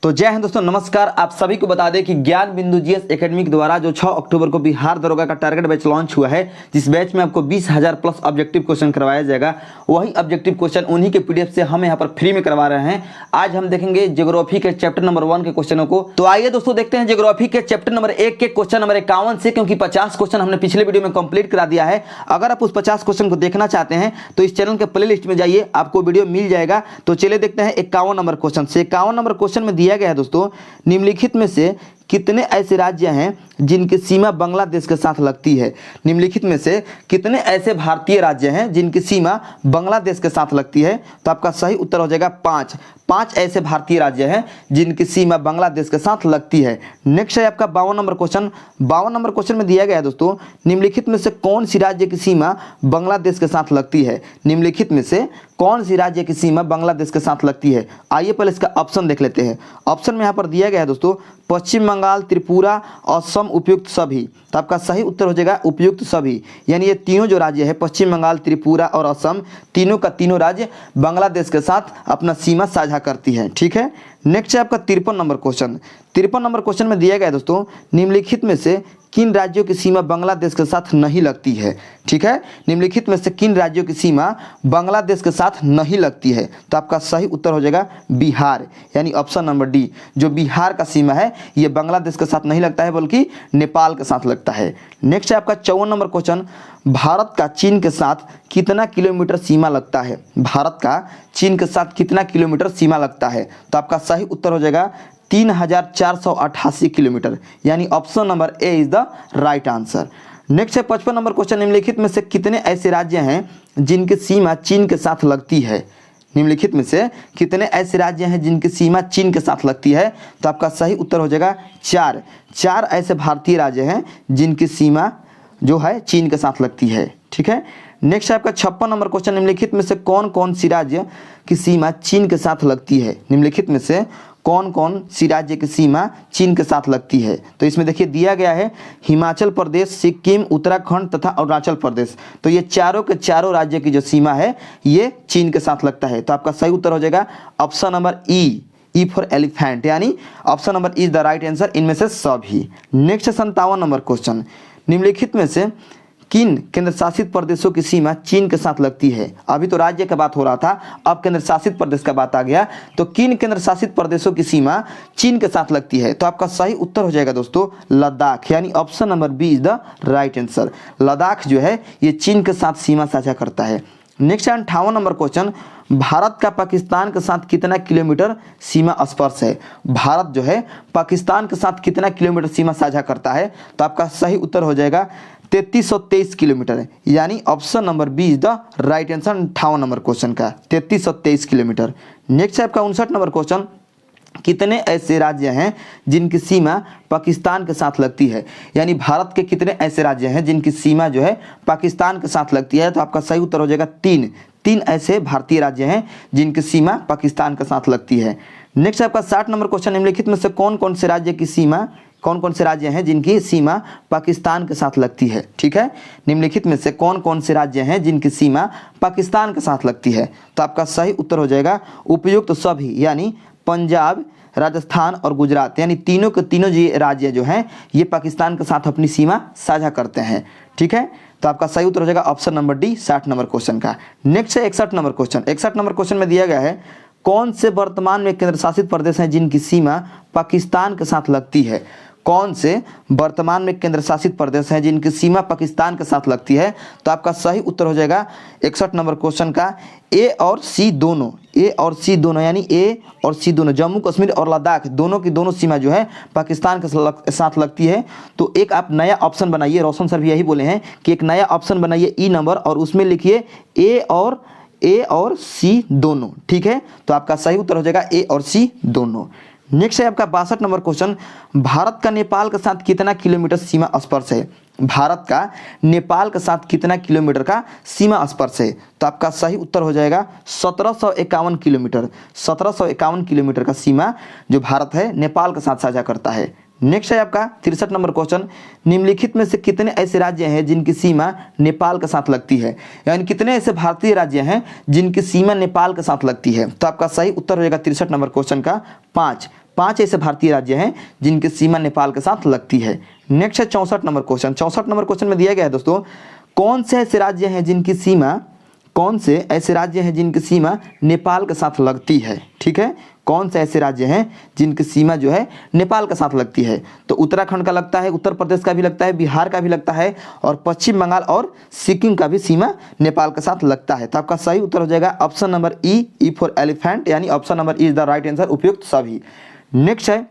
तो जय हिंद दोस्तों, नमस्कार। आप सभी को बता दें कि ज्ञान बिंदु जीएस एकेडमिक द्वारा जो 6 अक्टूबर को बिहार दरोगा का टारगेट बैच लॉन्च हुआ है, जिस बैच में आपको 20,000 प्लस ऑब्जेक्टिव क्वेश्चन करवाया जाएगा, वही ऑब्जेक्टिव क्वेश्चन उन्हीं के पीडीएफ से हम यहाँ पर फ्री में करवा रहे हैं। आज हम देखेंगे ज्योग्राफी के चैप्टर नंबर 1 के क्वेश्चनों को। तो आइए दोस्तों देखते हैं ज्योग्राफी के चैप्टर नंबर 1 के क्वेश्चन नंबर 51 से, क्योंकि 50 क्वेश्चन हमने पिछले वीडियो में कंप्लीट करा दिया है। अगर आप उस 50 क्वेश्चन को देखना चाहते हैं तो इस चैनल के प्ले लिस्ट में जाइए, आपको वीडियो मिल जाएगा। तो चलिए देखते हैं 51 नंबर क्वेश्चन से। 51 नंबर क्वेश्चन में दिया गया है दोस्तों, निम्नलिखित में से कितने ऐसे राज्य हैं जिनकी सीमा बांग्लादेश के साथ लगती है। निम्नलिखित में से कितने ऐसे भारतीय राज्य हैं जिनकी सीमा बांग्लादेश के साथ लगती है। तो आपका सही उत्तर हो जाएगा 5 ऐसे भारतीय राज्य हैं जिनकी सीमा बांग्लादेश के साथ लगती है। नेक्स्ट है आपका 52 नंबर क्वेश्चन। 52 नंबर क्वेश्चन में दिया गया है दोस्तों, निम्नलिखित में से कौन सी राज्य की सीमा बांग्लादेश के साथ लगती है। निम्नलिखित में से कौन सी राज्य की सीमा बांग्लादेश के साथ लगती है। आइए पहले इसका ऑप्शन देख लेते हैं। ऑप्शन में यहाँ पर दिया गया है दोस्तों, पश्चिम बंगाल, त्रिपुरा, असम, उपयुक्त सभी। तो आपका सही उत्तर हो जाएगा उपयुक्त सभी, यानी ये तीनों जो राज्य है, पश्चिम बंगाल, त्रिपुरा और असम, तीनों का तीनों राज्य बांग्लादेश के साथ अपना सीमा साझा करती है। ठीक है। नेक्स्ट है आपका 53 नंबर क्वेश्चन। 53 नंबर क्वेश्चन में दिया गया है दोस्तों, निम्नलिखित में से किन राज्यों की सीमा बांग्लादेश के साथ नहीं लगती है। ठीक है। निम्नलिखित में से किन राज्यों की सीमा बांग्लादेश के साथ नहीं लगती है। तो आपका सही उत्तर हो जाएगा बिहार, यानी ऑप्शन नंबर डी। जो बिहार का सीमा है ये बांग्लादेश के साथ नहीं लगता है, बल्कि नेपाल के साथ लगता है। नेक्स्ट है आपका 54 नंबर क्वेश्चन, भारत का चीन के साथ कितना किलोमीटर सीमा लगता है। भारत का चीन के साथ कितना किलोमीटर सीमा लगता है। तो आपका सही उत्तर हो जाएगा 3,488 किलोमीटर, यानी option number A is the right answer. Next है 55 नंबर क्वेश्चन, निम्नलिखित में से कितने ऐसे राज्य हैं जिनकी सीमा चीन के साथ लगती है। निम्नलिखित में से कितने ऐसे राज्य हैं जिनकी सीमा चीन के साथ लगती है। तो आपका सही उत्तर हो जाएगा 4 ऐसे भारतीय राज्य हैं जिनकी सीमा जो है चीन के साथ लगती है। ठीक है। नेक्स्ट है आपका 56 नंबर क्वेश्चन, निम्नलिखित में से कौन कौन सी राज्य की सीमा चीन के साथ लगती है। निम्नलिखित में से कौन कौन सी राज्य की सीमा चीन के साथ लगती है। तो इसमें देखिए दिया गया है हिमाचल प्रदेश, सिक्किम, उत्तराखंड तथा अरुणाचल प्रदेश। तो ये चारों के चारों राज्य की जो सीमा है ये चीन के साथ लगता है। तो आपका सही उत्तर हो जाएगा option number E for elephant, यानी option number E is the right answer, इनमें से सभी। नेक्स्ट है 57 नंबर क्वेश्चन, निम्नलिखित में से किन केंद्र शासित प्रदेशों की सीमा चीन के साथ लगती है। अभी तो राज्य का बात हो रहा था, अब केंद्र शासित प्रदेश का बात आ गया। तो किन केंद्र शासित प्रदेशों की सीमा चीन के साथ लगती है। तो आपका सही उत्तर हो जाएगा दोस्तों लद्दाख, यानी option number B is the right answer. Ladakh जो है ये चीन के साथ सीमा साझा करता है। नेक्स्ट है 58 नंबर क्वेश्चन, भारत का पाकिस्तान के साथ कितना किलोमीटर सीमा स्पर्श है। भारत जो है पाकिस्तान के साथ कितना किलोमीटर सीमा साझा करता है। तो आपका सही उत्तर हो जाएगा 3323 किलोमीटर, यानी option number B is the right answer 58 number question का, 3323 किलोमीटर। नेक्स्ट है आपका 59 नंबर क्वेश्चन, कितने ऐसे राज्य हैं जिनकी सीमा पाकिस्तान के साथ लगती है। यानी भारत के कितने ऐसे राज्य हैं जिनकी सीमा जो है पाकिस्तान के साथ लगती है। तो आपका सही उत्तर हो जाएगा 3 ऐसे भारतीय राज्य हैं जिनकी सीमा पाकिस्तान के साथ लगती है। नेक्स्ट आपका 60 नंबर क्वेश्चन, निम्नलिखित में से कौन कौन से राज्य की सीमा, कौन कौन से राज्य हैं जिनकी सीमा पाकिस्तान के साथ लगती है। ठीक है। निम्नलिखित में से कौन कौन से राज्य हैं जिनकी सीमा पाकिस्तान के साथ लगती है। तो आपका सही उत्तर हो जाएगा उपयुक्त सभी, यानी पंजाब, राजस्थान और गुजरात, यानी तीनों के तीनों राज्य जो हैं ये पाकिस्तान के साथ अपनी सीमा साझा करते हैं। ठीक है। तो आपका सही उत्तर हो जाएगा option number D 60 number question का। नेक्स्ट है 61 नंबर क्वेश्चन। 61 नंबर क्वेश्चन में दिया गया है, कौन से वर्तमान में केंद्र शासित प्रदेश हैं जिनकी सीमा पाकिस्तान के साथ लगती है। कौन से वर्तमान में केंद्र शासित प्रदेश हैं जिनकी सीमा पाकिस्तान के साथ लगती है। तो आपका सही उत्तर हो जाएगा 61 नंबर क्वेश्चन का ए और सी दोनों, यानी ए और सी दोनों, जम्मू कश्मीर और लद्दाख दोनों की दोनों सीमा जो है पाकिस्तान के साथ लगती है। तो एक आप नया ऑप्शन बनाइए, रोशन सर भी यही बोले हैं कि एक नया ऑप्शन बनाइए ई नंबर, और उसमें लिखिए ए और सी दोनों। ठीक है। तो आपका सही उत्तर हो जाएगा ए और सी दोनों। नेक्स्ट है आपका 62 नंबर क्वेश्चन, भारत का नेपाल के साथ कितना किलोमीटर सीमा स्पर्श है। भारत का नेपाल के साथ कितना किलोमीटर का सीमा स्पर्श है। तो आपका सही उत्तर हो जाएगा 1751 किलोमीटर। 1751 किलोमीटर का सीमा जो भारत है नेपाल के साथ साझा करता है। नेक्स्ट है आपका 63 नंबर क्वेश्चन, निम्नलिखित में से कितने ऐसे राज्य हैं जिनकी सीमा नेपाल के साथ लगती है। यानी कितने ऐसे भारतीय राज्य हैं जिनकी सीमा नेपाल के साथ लगती है। तो आपका सही उत्तर हो जाएगा 63 नंबर क्वेश्चन का 5 5 ऐसे भारतीय राज्य हैं जिनकी सीमा नेपाल के साथ लगती है। नेक्स्ट है 64 नंबर क्वेश्चन। 64 नंबर क्वेश्चन में दिया गया है दोस्तों, कौन से ऐसे राज्य हैं जिनकी सीमा नेपाल के साथ लगती है। ठीक है, कौन से ऐसे राज्य हैं जिनकी सीमा जो है नेपाल के साथ लगती है। तो उत्तराखंड का लगता है, उत्तर प्रदेश का भी लगता है, बिहार का भी लगता है और पश्चिम बंगाल और सिक्किम का भी सीमा नेपाल के साथ लगता है। तो आपका सही उत्तर हो जाएगा option number E for elephant, यानी option number E is the right answer, उपयुक्त सभी। नेक्स्ट है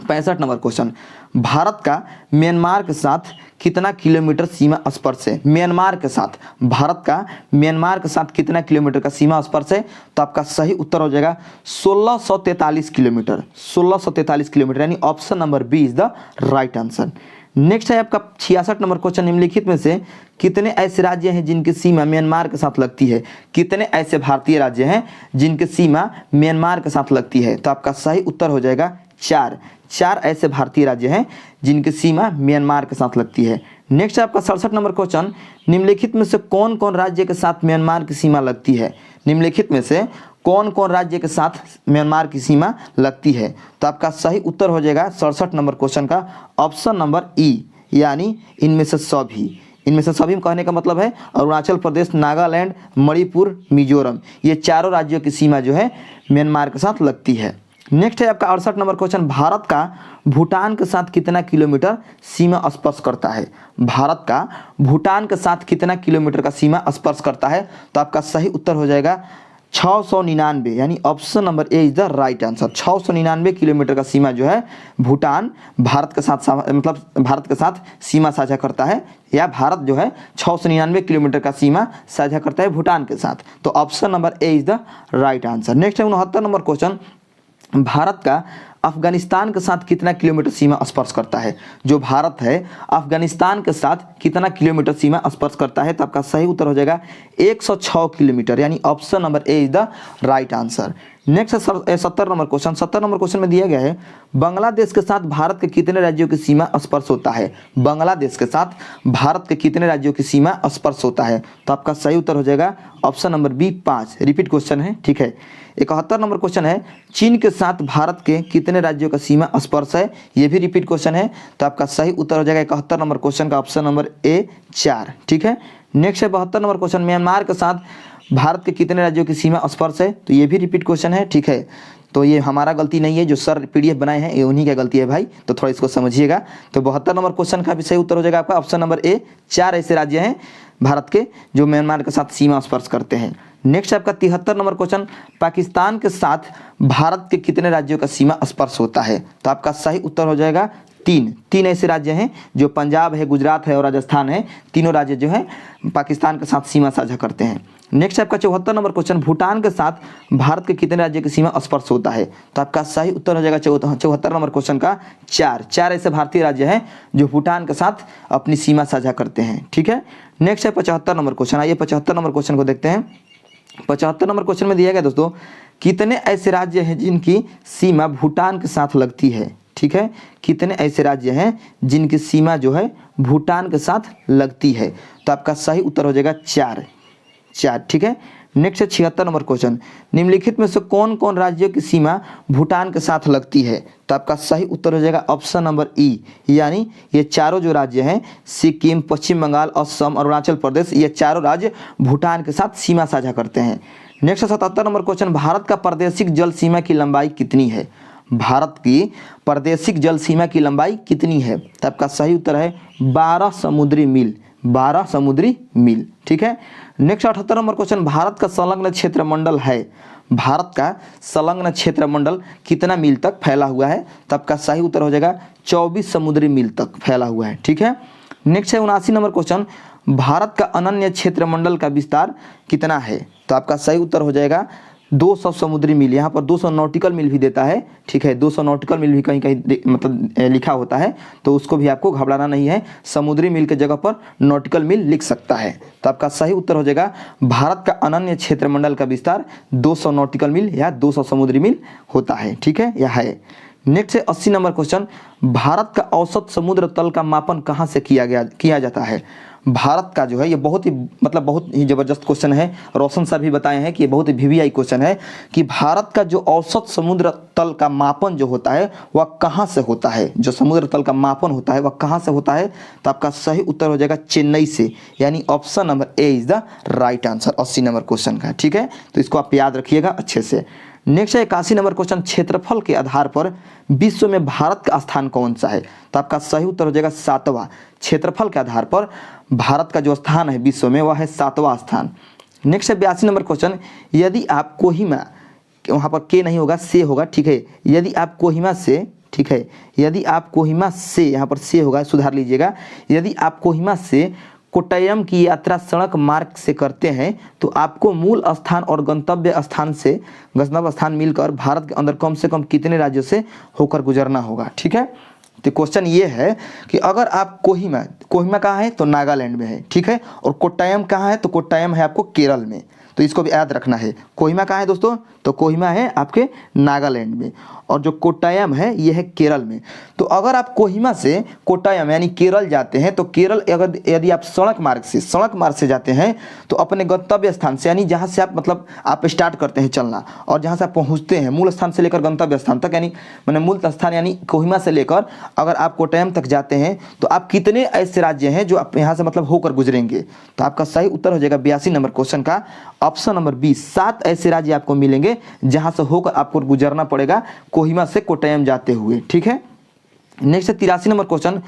65 नंबर क्वेश्चन, भारत का म्यांमार के साथ कितना किलोमीटर सीमा स्पर्श है। म्यांमार के साथ, भारत का म्यांमार के साथ कितना किलोमीटर का सीमा स्पर्श है। तो आपका सही उत्तर हो जाएगा 1643 किलोमीटर, 1643 किलोमीटर, यानी option number B is the right answer. Next है आपका 66 नंबर क्वेश्चन, निम्नलिखित में से कितने ऐसे राज्य हैं जिनकी सीमा म्यांमार के साथ लगती है। कितने ऐसे भारतीय राज्य हैं जिनकी सीमा म्यांमार के साथ लगती है। तो आपका सही उत्तर हो जाएगा 4 ऐसे भारतीय राज्य हैं जिनकी सीमा म्यांमार के साथ लगती है। नेक्स्ट है आपका 67 नंबर क्वेश्चन, निम्नलिखित में से कौन कौन राज्य के साथ म्यांमार की सीमा लगती है। निम्नलिखित में से कौन कौन राज्य के साथ म्यांमार की सीमा लगती है। तो आपका सही उत्तर हो जाएगा 67 नंबर क्वेश्चन का ऑप्शन नंबर ई, यानी इनमें से सभी। इनमें से सभी कहने का मतलब है अरुणाचल प्रदेश, नागालैंड, मणिपुर, मिजोरम, ये चारों राज्यों की सीमा जो है म्यांमार के साथ लगती है। नेक्स्ट है आपका 68 नंबर क्वेश्चन, भारत का भूटान के साथ कितना किलोमीटर सीमा स्पर्श करता है। भारत का भूटान के साथ कितना किलोमीटर का सीमा स्पर्श करता है। तो आपका सही उत्तर हो जाएगा 699, यानी option number A is the right answer. 699 kilometre का सीमा जो है भूटान भारत के साथ भारत के साथ सीमा साझा करता है, या भारत जो है 699 किलोमीटर का सीमा साझा करता है भूटान के साथ। तो option number A is the right answer. Next है 69 नंबर क्वेश्चन, भारत का अफगानिस्तान के साथ कितना किलोमीटर सीमा स्पर्श करता है। जो भारत है अफगानिस्तान के साथ कितना किलोमीटर सीमा स्पर्श करता है। तो आपका सही उत्तर हो जाएगा 106 किलोमीटर, यानी option number A is the right answer. Next है 70 नंबर क्वेश्चन। 70 नंबर क्वेश्चन में दिया गया है, बांग्लादेश के साथ भारत के कितने राज्यों की सीमा स्पर्श होता है। बांग्लादेश के साथ भारत के कितने राज्यों की सीमा स्पर्श होता है। तो आपका सही उत्तर हो जाएगा option number B 5, repeat question है। ठीक है, 71 नंबर क्वेश्चन है, चीन के साथ भारत के कितने राज्यों का सीमा स्पर्श है। ये भी रिपीट क्वेश्चन है। तो आपका सही उत्तर हो जाएगा 71 नंबर क्वेश्चन का ऑप्शन नंबर ए 4। ठीक है, नेक्स्ट है 72 नंबर क्वेश्चन, म्यांमार के साथ भारत के कितने राज्यों की सीमा स्पर्श है। तो ये भी रिपीट क्वेश्चन है। ठीक है, तो ये हमारा गलती नहीं है, जो सर पीडीएफ बनाए हैं ये उन्हीं की गलती है भाई, तो थोड़ा इसको समझिएगा। तो 72 नंबर क्वेश्चन का भी सही उत्तर हो जाएगा आपका ऑप्शन नंबर ए 4 ऐसे राज्य हैं भारत के जो म्यांमार के साथ सीमा स्पर्श करते हैं। नेक्स्ट आपका 73 नंबर क्वेश्चन, पाकिस्तान के साथ भारत के कितने राज्यों का सीमा स्पर्श होता है। तो आपका सही उत्तर हो जाएगा 3 ऐसे राज्य हैं जो पंजाब है, गुजरात है और राजस्थान है, तीनों राज्य जो है पाकिस्तान के साथ सीमा साझा करते हैं। नेक्स्ट आपका 74 नंबर क्वेश्चन, भूटान के साथ भारत के कितने राज्य की सीमा स्पर्श होता है। तो आपका सही उत्तर हो जाएगा 74 नंबर क्वेश्चन का 4 ऐसे भारतीय राज्य हैं जो भूटान के साथ अपनी सीमा साझा करते हैं। ठीक है, नेक्स्ट है 75 नंबर क्वेश्चन। आइए 75 नंबर क्वेश्चन को देखते हैं। 75 नंबर क्वेश्चन में दिया गया दोस्तों, कितने ऐसे राज्य हैं जिनकी सीमा भूटान के साथ लगती है। ठीक है, कितने ऐसे राज्य हैं जिनकी सीमा जो है भूटान के साथ लगती है। तो आपका सही उत्तर हो जाएगा 4। ठीक है, नेक्स्ट है 76 नंबर क्वेश्चन, निम्नलिखित में से कौन कौन राज्यों की सीमा भूटान के साथ लगती है। तो आपका सही उत्तर हो जाएगा ऑप्शन नंबर ई, यानी ये चारों जो राज्य हैं सिक्किम, पश्चिम बंगाल, असम, अरुणाचल प्रदेश, ये चारों राज्य भूटान के साथ सीमा साझा करते हैं। नेक्स्ट 77 नंबर क्वेश्चन, भारत का प्रादेशिक जल सीमा की लंबाई कितनी है। भारत की प्रादेशिक जल सीमा की लंबाई कितनी है। तो आपका सही उत्तर है 12 समुद्री मील, 12 समुद्री मील। ठीक है, नेक्स्ट 78 नंबर क्वेश्चन, भारत का संलग्न क्षेत्र मंडल है। भारत का संलग्न क्षेत्र मंडल कितना मील तक फैला हुआ है। तो आपका सही उत्तर हो जाएगा 24 समुद्री मील तक फैला हुआ है। ठीक है, नेक्स्ट है 79 नंबर क्वेश्चन, भारत का अनन्य क्षेत्र मंडल का विस्तार कितना है। तो आपका सही उत्तर हो जाएगा 200 समुद्री मील। यहाँ पर 200 नॉटिकल मील भी देता है। ठीक है, 200 नॉटिकल मील भी कहीं कहीं मतलब लिखा होता है, तो उसको भी आपको घबराना नहीं है, समुद्री मील के जगह पर नॉटिकल मील लिख सकता है। तो आपका सही उत्तर हो जाएगा भारत का अनन्य क्षेत्र मंडल का विस्तार 200 नॉटिकल मील या 200 समुद्री मील होता है। ठीक है, यह है। नेक्स्ट है 80 नंबर क्वेश्चन, भारत का औसत समुद्र तल का मापन कहाँ से किया जाता है। भारत का जो है ये बहुत ही मतलब बहुत ही ज़बरदस्त क्वेश्चन है। रोशन सर भी बताए हैं कि ये बहुत ही वीवीआई क्वेश्चन है कि भारत का जो औसत समुद्र तल का मापन जो होता है वह कहाँ से होता है, जो समुद्र तल का मापन होता है वह कहाँ से होता है। तो आपका सही उत्तर हो जाएगा चेन्नई से, यानी option number A is the right answer 80 number question का। ठीक है, तो इसको आप याद रखिएगा अच्छे से। नेक्स्ट है 81 नंबर क्वेश्चन, क्षेत्रफल के आधार पर विश्व में भारत का स्थान कौन सा है। तो आपका सही उत्तर हो जाएगा 7वां। क्षेत्रफल के आधार पर भारत का जो स्थान है विश्व में वह है 7वां स्थान। नेक्स्ट है 82 नंबर क्वेश्चन, यदि आप कोहिमा, वहाँ पर के नहीं होगा से होगा, ठीक है, यदि आप कोहिमा से, ठीक है, यदि आप कोहिमा से, यहाँ पर से होगा सुधार लीजिएगा, यदि आप कोहिमा से कोट्टयम की यात्रा सड़क मार्ग से करते हैं तो आपको मूल स्थान और गंतव्य स्थान मिलकर भारत के अंदर कम से कम कितने राज्यों से होकर गुजरना होगा। ठीक है, तो क्वेश्चन ये है कि अगर आप कोहिमा कहाँ है तो नागालैंड में है, ठीक है, और कोट्टयम कहाँ है तो कोट्टयम है आपको केरल में, तो इसको भी याद रखना है। कोहिमा कहाँ है दोस्तों, तो कोहिमा है आपके नागालैंड में, और जो कोट्टयम है ये है केरल में। तो अगर आप कोहिमा से कोट्टयम यानी केरल जाते हैं तो केरल अगर यदि आप सड़क मार्ग से जाते हैं तो अपने गंतव्य स्थान से, यानी जहाँ से आप मतलब आप स्टार्ट करते हैं चलना और जहाँ से आप पहुँचते हैं मूल स्थान से लेकर गंतव्य स्थान तक, यानी मैंने मूल स्थान यानी कोहिमा से लेकर अगर आप कोट्टयम तक जाते हैं तो आप कितने ऐसे राज्य हैं जो आप यहाँ से मतलब होकर गुजरेंगे। तो आपका सही उत्तर हो जाएगा 82 नंबर क्वेश्चन का ऑप्शन नंबर बी, 7 ऐसे राज्य आपको मिलेंगे जहाँ से होकर आपको गुजरना पड़ेगा कोहिमा से कोट्टयम जाते हुए। ठीक है, नेक्स्ट है 83 नंबर क्वेश्चन,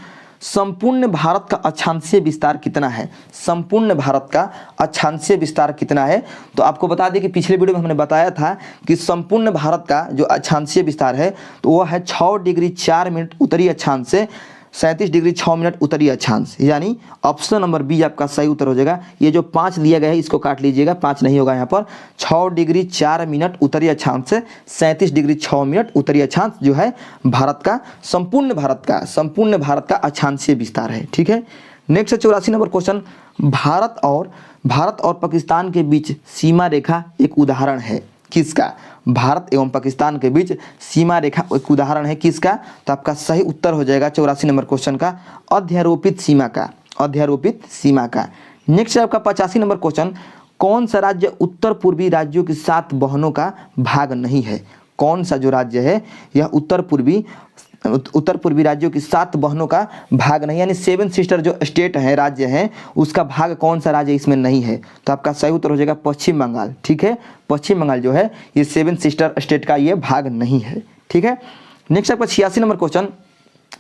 संपूर्ण भारत का अक्षांशीय विस्तार कितना है। संपूर्ण भारत का अक्षांशीय विस्तार कितना है। तो आपको बता दें कि पिछले वीडियो में हमने बताया था कि संपूर्ण भारत का जो अक्षांशीय विस्तार है तो वह है 6 डिग्री 4 मिनट उत्तरी अक्षांश से 37 डिग्री 6 मिनट उत्तरी अक्षांश, यानी ऑप्शन नंबर बी आपका सही उत्तर हो जाएगा। ये जो 5 दिया गया है इसको काट लीजिएगा, 5 नहीं होगा यहाँ पर। 6 डिग्री 4 मिनट उत्तरी अक्षांश से 37 डिग्री 6 मिनट उत्तरी अक्षांश जो है भारत का संपूर्ण भारत का अक्षांशीय विस्तार है। ठीक है, नेक्स्ट है 84 नंबर क्वेश्चन, भारत और पाकिस्तान के बीच सीमा रेखा एक उदाहरण है किसका। भारत एवं पाकिस्तान के बीच सीमा रेखा एक उदाहरण है किसका। तो आपका सही उत्तर हो जाएगा 84 नंबर क्वेश्चन का अध्यारोपित सीमा का। नेक्स्ट है आपका 85 नंबर क्वेश्चन, कौन सा राज्य उत्तर पूर्वी राज्यों की 7 बहनों का भाग नहीं है। कौन सा जो राज्य है यह उत्तर पूर्वी राज्यों की 7 बहनों का भाग नहीं, यानी 7 सिस्टर जो स्टेट है राज्य हैं उसका भाग कौन सा राज्य इसमें नहीं है। तो आपका सही उत्तर हो जाएगा पश्चिम बंगाल। ठीक है, पश्चिम बंगाल जो है ये 7 सिस्टर स्टेट का ये भाग नहीं है। ठीक है, नेक्स्ट आपका 86 नंबर क्वेश्चन,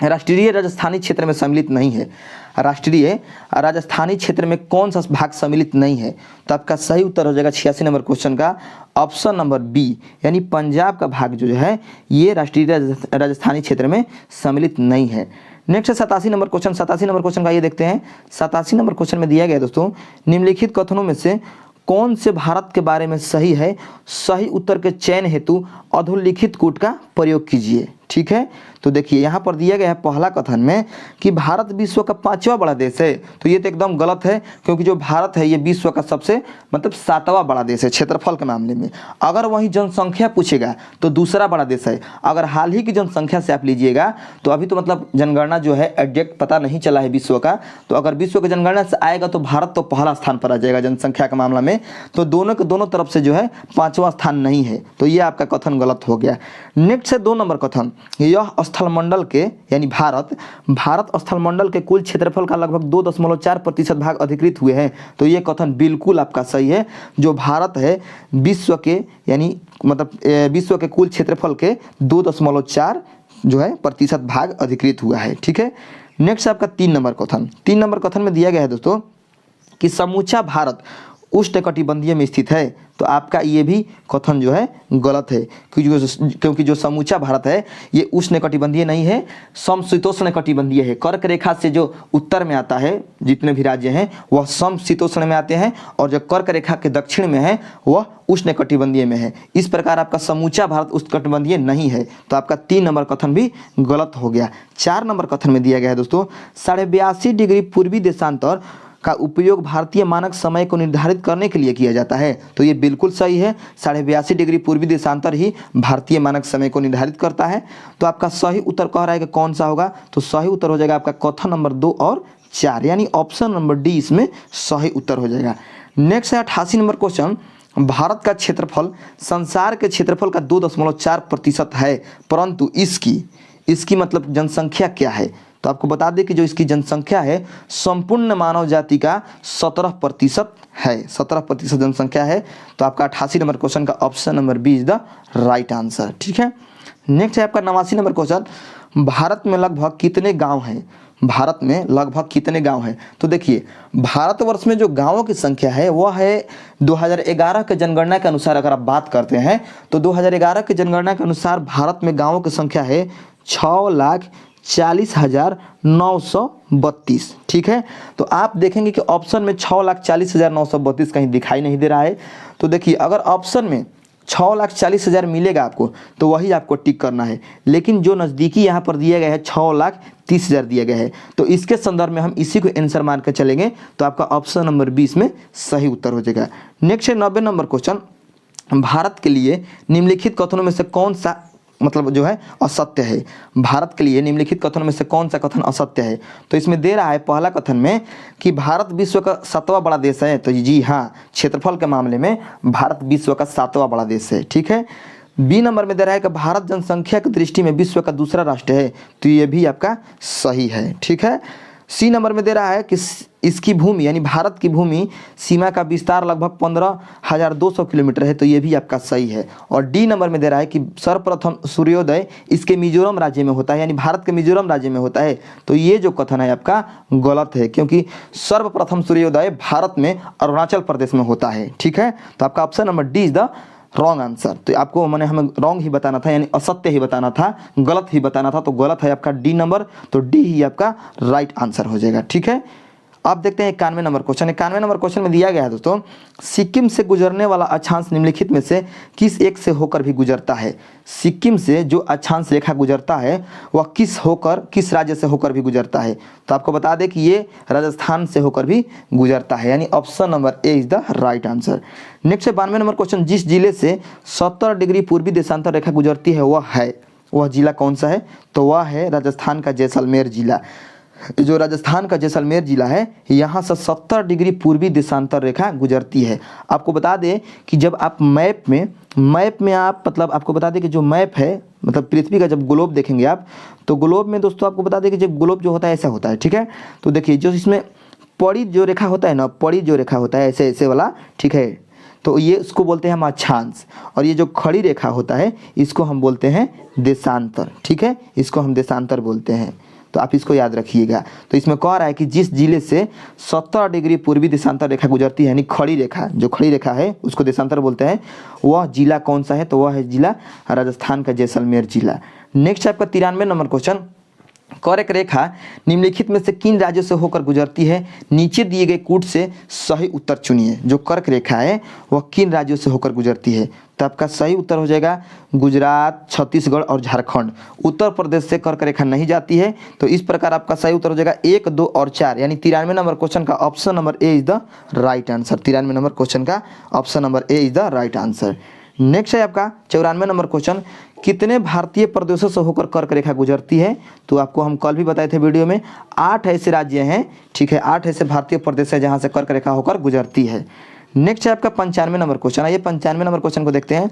राष्ट्रीय राजस्थानी क्षेत्र में सम्मिलित नहीं है। राष्ट्रीय राजस्थानी क्षेत्र में कौन सा भाग सम्मिलित नहीं है। तो आपका सही उत्तर हो जाएगा 86 नंबर क्वेश्चन का ऑप्शन नंबर बी, यानी पंजाब का भाग जो है ये राष्ट्रीय राजस्थानी क्षेत्र में सम्मिलित नहीं है। नेक्स्ट है 87 नंबर क्वेश्चन। 87 नंबर क्वेश्चन का ये देखते हैं। 87 नंबर क्वेश्चन में दिया गया दोस्तों, निम्नलिखित कथनों में से कौन से भारत के बारे में सही है। सही उत्तर के चयन हेतु अधोलिखित कूट का प्रयोग कीजिए। ठीक है, तो देखिए यहाँ पर दिया गया है पहला कथन में कि भारत विश्व का 5वां बड़ा देश है। तो ये तो एकदम गलत है, क्योंकि जो भारत है ये विश्व का सबसे मतलब 7वां बड़ा देश है क्षेत्रफल के मामले में। अगर वही जनसंख्या पूछेगा तो दूसरा बड़ा देश है। अगर हाल ही की जनसंख्या से आप लीजिएगा तो अभी तो मतलब जनगणना जो है एग्जैक्ट पता नहीं चला है विश्व का, तो अगर विश्व की जनगणना से आएगा तो भारत तो पहला स्थान पर आ जाएगा जनसंख्या के मामला में। तो दोनों के दोनों तरफ से जो है 5वां स्थान नहीं है, तो ये आपका कथन गलत हो गया। नेक्स्ट है 2 नंबर कथन, यह स्थलमंडल के यानी भारत स्थलमंडल के कुल क्षेत्रफल का लगभग 2.4% भाग अधिकृत हुए हैं। तो ये कथन बिल्कुल आपका सही है। जो भारत है विश्व के यानी मतलब विश्व के कुल क्षेत्रफल के 2.4 जो है प्रतिशत भाग अधिकृत हुआ है। ठीक है, नेक्स्ट आपका 3 नंबर कथन। 3 नंबर कथन में दिया गया है दोस्तों कि समूचा भारत उष्णकटिबंधीय में स्थित है। तो आपका ये भी कथन जो है गलत है, क्योंकि जो समूचा भारत है ये उष्णकटिबंधीय नहीं है, समशीतोष्ण कटिबंधीय है। कर्क रेखा से जो उत्तर में आता है जितने भी राज्य हैं वह समशीतोष्ण में आते हैं, और जो कर्क रेखा के दक्षिण में है वह उष्णकटिबंधीय में है। इस प्रकार आपका समूचा भारत उष्णकटिबंधीय नहीं है। तो आपका 3 नंबर कथन भी गलत हो गया। 4 नंबर कथन में दिया गया है दोस्तों, 82.5 डिग्री पूर्वी देशांतर का उपयोग भारतीय मानक समय को निर्धारित करने के लिए किया जाता है। तो ये बिल्कुल सही है, 82.5 डिग्री पूर्वी देशांतर ही भारतीय मानक समय को निर्धारित करता है। तो आपका सही उत्तर कह रहा है कि कौन सा होगा। तो सही उत्तर हो जाएगा आपका कथन नंबर 2 और 4, यानी ऑप्शन नंबर डी इसमें सही उत्तर हो जाएगा। नेक्स्ट है 88 नंबर क्वेश्चन, भारत का क्षेत्रफल संसार के क्षेत्रफल का 2.4% है, परंतु इसकी मतलब जनसंख्या क्या है? तो आपको बता दें कि जो इसकी जनसंख्या है संपूर्ण मानव जाति का 17% है, 17% जनसंख्या है। तो आपका 88 नंबर क्वेश्चन का option number B is the right answer. ठीक है। नेक्स्ट है आपका 89 नंबर क्वेश्चन, भारत में लगभग कितने गांव हैं? भारत में लगभग कितने गांव हैं? तो देखिए, भारतवर्ष में जो गांवों की संख्या है वह है 2011 के जनगणना के अनुसार अगर आप बात करते हैं तो 2011 के जनगणना के अनुसार भारत में गांवों की संख्या है 6,40,932। ठीक है। तो आप देखेंगे कि ऑप्शन में 6,40,932 कहीं दिखाई नहीं दे रहा है। तो देखिए, अगर ऑप्शन में 6,40,000 मिलेगा आपको तो वही आपको टिक करना है, लेकिन जो नज़दीकी यहाँ पर दिया गया है 6,30,000 दिया गया है, तो इसके संदर्भ में हम इसी को आंसर मान कर चलेंगे। तो आपका ऑप्शन नंबर 20 में सही उत्तर हो जाएगा। नेक्स्ट है 90 नंबर क्वेश्चन, भारत के लिए निम्नलिखित कथनों में से कौन सा मतलब जो है असत्य है? भारत के लिए निम्नलिखित कथनों में से कौन सा कथन असत्य है? तो इसमें दे रहा है पहला कथन में कि भारत विश्व का 7वां बड़ा देश है। तो जी हाँ, क्षेत्रफल के मामले में भारत विश्व का 7वां बड़ा देश है। ठीक है। बी नंबर में दे रहा है कि भारत जनसंख्या की दृष्टि में विश्व का दूसरा राष्ट्र है। तो ये भी आपका सही है। ठीक है। सी नंबर में दे रहा है कि इसकी भूमि यानी भारत की भूमि सीमा का विस्तार लगभग 15,200 किलोमीटर है। तो ये भी आपका सही है। और डी नंबर में दे रहा है कि सर्वप्रथम सूर्योदय इसके मिजोरम राज्य में होता है, यानी भारत के मिजोरम राज्य में होता है। तो ये जो कथन है आपका गलत है, क्योंकि सर्वप्रथम सूर्योदय भारत में अरुणाचल प्रदेश में होता है। ठीक है। तो आपका option number D is the wrong answer. तो आपको हमें रॉन्ग ही बताना था, यानी असत्य ही बताना था, गलत ही बताना था। तो गलत है आपका डी नंबर, तो डी ही आपका राइट आंसर हो जाएगा। ठीक है। अब देखते हैं 91 नंबर क्वेश्चन। 91 नंबर क्वेश्चन में दिया गया है दोस्तों, सिक्किम से गुजरने वाला अक्षांश निम्नलिखित में से किस एक से होकर भी गुजरता है? सिक्किम से जो अक्षांश रेखा गुजरता है वह किस राज्य से होकर भी गुजरता है? तो आपको बता दें कि ये राजस्थान से होकर भी गुजरता है, यानी option number A is the right answer. Next है 92 नंबर क्वेश्चन, जिस जिले से 70 डिग्री पूर्वी देशांतर रेखा गुजरती है वह जिला कौन सा है? तो वह है राजस्थान का जैसलमेर जिला। जो राजस्थान का जैसलमेर जिला है यहाँ से 70 डिग्री पूर्वी देशांतर रेखा गुजरती है। आपको बता दें कि जब आप मैप में आप मतलब आपको बता दें कि जो मैप है मतलब पृथ्वी का जब ग्लोब देखेंगे आप, तो ग्लोब में दोस्तों आपको बता दें कि जब ग्लोब जो होता है ऐसा होता है। ठीक है। तो देखिए, जो इसमें पड़ी जो रेखा होता है ना, पड़ी जो रेखा होता है ऐसे ऐसे वाला, ठीक है, तो ये इसको बोलते हैं हम अक्षांश। और ये जो खड़ी रेखा होता है इसको हम बोलते हैं देशांतर। ठीक है, इसको हम देशांतर बोलते हैं। तो आप इसको याद रखिएगा। तो इसमें कह रहा है कि जिस जिले से 70 डिग्री पूर्वी देशांतर रेखा गुजरती है, यानी खड़ी रेखा, जो खड़ी रेखा है उसको देशांतर बोलते हैं, वह जिला कौन सा है? तो वह है जिला राजस्थान का जैसलमेर जिला। नेक्स्ट आपका 93 नंबर क्वेश्चन, कर्क रेखा निम्नलिखित में से किन राज्यों से होकर गुजरती है? नीचे दिए गए कूट से सही उत्तर चुनिए। जो कर्क रेखा है वह किन राज्यों से होकर गुजरती है? तो आपका सही उत्तर हो जाएगा गुजरात, छत्तीसगढ़ और झारखंड। उत्तर प्रदेश से कर्क रेखा नहीं जाती है। तो इस प्रकार आपका सही उत्तर हो जाएगा 1, 2 और 4, यानी 93 नंबर क्वेश्चन का option number A is the right answer. 93 number question का option number A is the right answer. Next है आपका 94 नंबर क्वेश्चन, कितने भारतीय प्रदेशों से होकर कर्क रेखा गुजरती है? तो आपको हम कल भी बताए थे वीडियो में, 8 ऐसे राज्य हैं। ठीक है, 8 ऐसे भारतीय प्रदेश है जहां से कर्क रेखा होकर गुजरती है। नेक्स्ट है आपका 95 नंबर क्वेश्चन। आइए 95 नंबर क्वेश्चन को देखते हैं।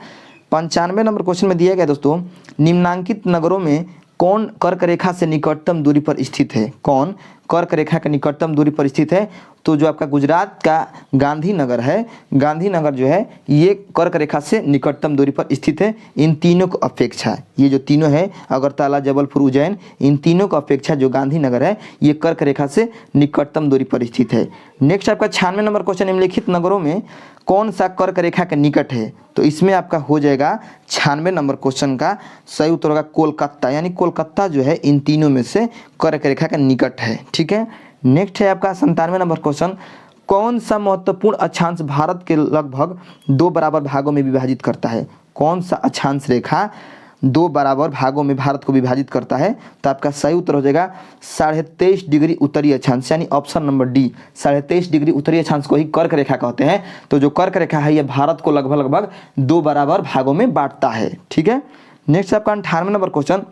95 नंबर क्वेश्चन में दिया गया दोस्तों, निम्नांकित नगरों में कौन कर्क रेखा से निकटतम दूरी पर स्थित है? कौन कर्क रेखा के निकटतम दूरी पर स्थित है? तो जो आपका गुजरात का गांधीनगर है, गांधीनगर जो है ये कर्क रेखा से निकटतम दूरी पर स्थित है। इन तीनों को अपेक्षा, ये जो तीनों है अगरतला, जबलपुर, उज्जैन, इन तीनों को अपेक्षा जो गांधीनगर है ये कर्क रेखा से निकटतम दूरी पर स्थित है। नेक्स्ट आपका 96 नंबर क्वेश्चन, निम्नलिखित नगरों में कौन सा कर्क रेखा के निकट है? तो इसमें आपका हो जाएगा 96 नंबर क्वेश्चन का सही उत्तर होगा कोलकाता, यानी कोलकाता जो है इन तीनों में से कर्क रेखा का निकट है। ठीक है। नेक्स्ट है आपका 97 नंबर क्वेश्चन, कौन सा महत्वपूर्ण अक्षांश भारत के लगभग 2 बराबर भागों में विभाजित करता है? कौन सा अक्षांश रेखा 2 बराबर भागों में भारत को विभाजित करता है? तो आपका सही उत्तर हो जाएगा 23.5 डिग्री उत्तरी अक्षांश, यानी ऑप्शन नंबर डी 23.5 डिग्री उत्तरी अक्षांश को ही कर्क रेखा कहते हैं। तो जो कर्क रेखा है ये भारत को लगभग 2 बराबर भागों में बांटता है। ठीक है। नेक्स्ट आपका 98 नंबर क्वेश्चन,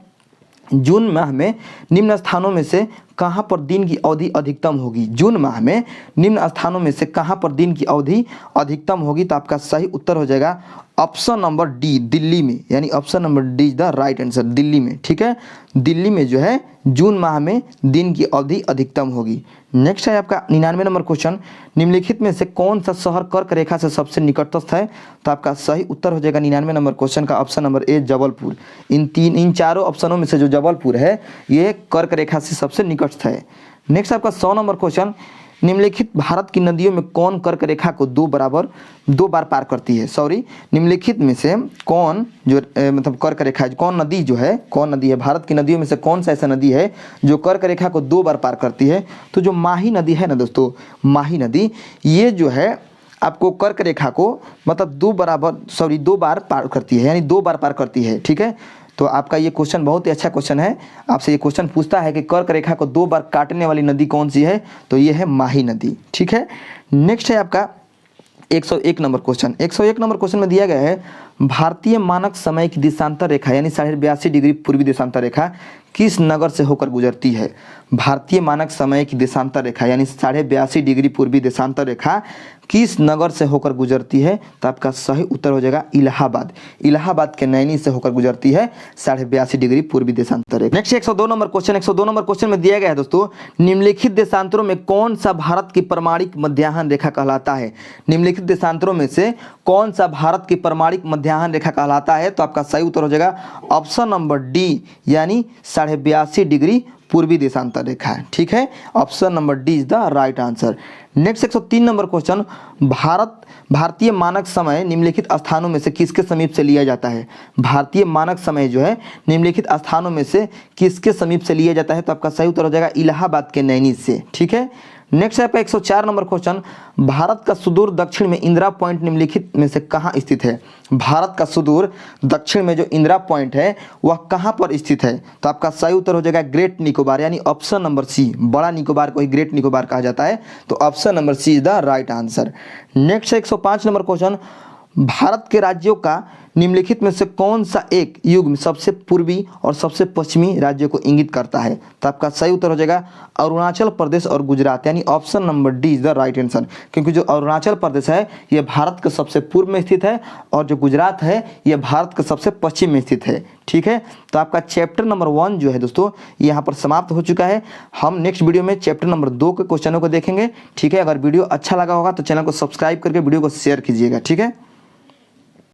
जून माह में निम्न स्थानों में से कहाँ पर दिन की अवधि अधिकतम होगी? जून माह में निम्न स्थानों में से कहाँ पर दिन की अवधि अधिकतम होगी? तो आपका सही उत्तर हो जाएगा ऑप्शन नंबर डी, दिल्ली में, यानी option number D is the right answer, Delhi में। ठीक है, दिल्ली में जो है जून माह में दिन की अवधि अधिकतम होगी। नेक्स्ट है आपका 99 नंबर क्वेश्चन, निम्नलिखित में से कौन सा शहर कर्क रेखा से सबसे निकटस्थ है? तो आपका सही उत्तर हो जाएगा 99 नंबर क्वेश्चन का ऑप्शन नंबर ए, जबलपुर। इन चारों ऑप्शनों में से जो जबलपुर है ये कर्क रेखा से सबसे निकटस्थ है। नेक्स्ट आपका 100 नंबर क्वेश्चन, निम्नलिखित भारत की नदियों में कौन कर्क रेखा को दो बार पार करती है? निम्नलिखित में से कौन जो मतलब कर्क रेखा, कौन नदी है भारत की नदियों में से कौन सा ऐसा नदी है जो कर्क रेखा को 2 बार पार करती है? तो जो माही नदी है ना दोस्तों, माही नदी, ये जो है आपको कर्क रेखा को मतलब 2 बार पार करती है, यानी 2 बार पार करती है। ठीक है, तो आपका ये क्वेश्चन बहुत ही अच्छा क्वेश्चन है। आपसे ये क्वेश्चन पूछता है कि कर्क रेखा को 2 बार काटने वाली नदी कौन सी है? तो ये है माही नदी। ठीक है, नेक्स्ट है आपका 101 नंबर क्वेश्चन। 101 नंबर क्वेश्चन में दिया गया है भारतीय मानक समय की देशांतर रेखा यानी 82.5 डिग्री पूर्वी देशांतर रेखा किस नगर से होकर गुजरती है? भारतीय मानक समय की देशांतर रेखा यानी 82.5 डिग्री पूर्वी देशांतर रेखा किस नगर से होकर गुजरती है? तो आपका सही उत्तर हो जाएगा इलाहाबाद। इलाहाबाद के नैनी से होकर गुजरती है 82.5 डिग्री पूर्वी देशांतर रेखा। Next 102 number question. 102 number question में दिया गया है दोस्तों, निम्नलिखित देशांतरों में कौन सा भारत की प्रमाणिक मध्याह्न रेखा कहलाता है? निम्नलिखित देशांतरों में से कौन सा भारत की प्रमाणिक मध्याह्न रेखा कहलाता है? तो आपका सही उत्तर हो जाएगा ऑप्शन नंबर डी, यानी 82.5 डिग्री पूर्वी देशांतर रेखा है। ठीक है, option number D is the right answer. Next 103 number question, भारतीय मानक समय निम्नलिखित स्थानों में से किसके समीप से लिया जाता है? भारतीय मानक समय जो है निम्नलिखित स्थानों में से किसके समीप से लिया जाता है? तो आपका सही उत्तर हो जाएगा इलाहाबाद के नैनी से। ठीक है, नेक्स्ट है आपका 104 नंबर क्वेश्चन, भारत का सुदूर दक्षिण में इंदिरा पॉइंट निम्नलिखित में से कहाँ स्थित है? भारत का सुदूर दक्षिण में जो इंदिरा पॉइंट है वह कहाँ पर स्थित है? तो आपका सही उत्तर हो जाएगा ग्रेट निकोबार, यानी ऑप्शन नंबर सी, बड़ा निकोबार को ही ग्रेट निकोबार कहा जाता है। तो option number C is the right answer. Next 105 number question, Bharat के राज्यों का निम्नलिखित में से कौन सा एक युग्म सबसे पूर्वी और सबसे पश्चिमी राज्यों को इंगित करता है? तो आपका सही उत्तर हो जाएगा अरुणाचल प्रदेश और गुजरात, यानी option number D is the right answer. क्योंकि जो अरुणाचल प्रदेश है ये भारत के सबसे पूर्व में स्थित है और जो गुजरात है ये भारत के सबसे पश्चिम में स्थित है। ठीक है, तो आपका चैप्टर नंबर 1 जो है दोस्तों यहाँ पर समाप्त हो चुका है। हम नेक्स्ट वीडियो में चैप्टर नंबर 2 के क्वेश्चनों को देखेंगे। ठीक है, अगर वीडियो अच्छा लगा होगा तो चैनल को सब्सक्राइब करके वीडियो को शेयर कीजिएगा। ठीक है।